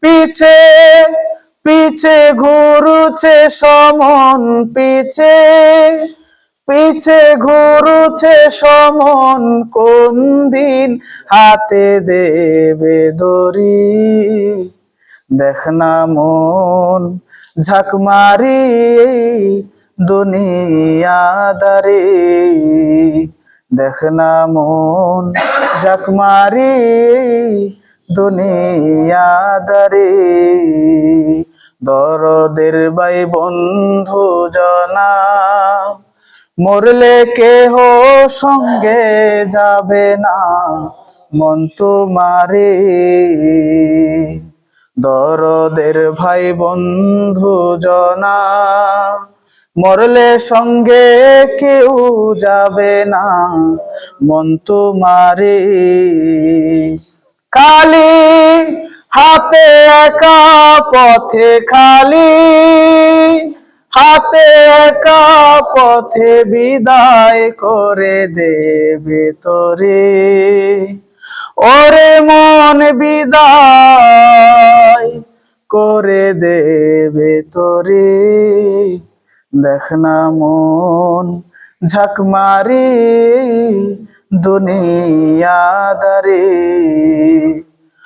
পিছে পিছে ঘুরুছে সমন, পিছে পিছে ঘুরুছে সমন, কোন দিন হাতে দেবে দড়ি। দেখ না মন ঝাঁক মারি দুনিয়াদারি, দেখ না মন ঝাঁক মারি দুনিয়াদারি। দরদের ভাই বন্ধু জনা, মরলে কেহ সঙ্গে যাবে না, মন তোমারে। দরদের ভাই বন্ধু জনা, মরলে সঙ্গে কেউ যাবে না, মন তোমারে। খালি হাতে একা পথে, খালি হাতে একা পথে বিদায় করে দেবে তোরে। ওরে মন বিদায় করে দেবে তোরে। দেখ না মন ঝাঁক মারি দুনিয়াদারি।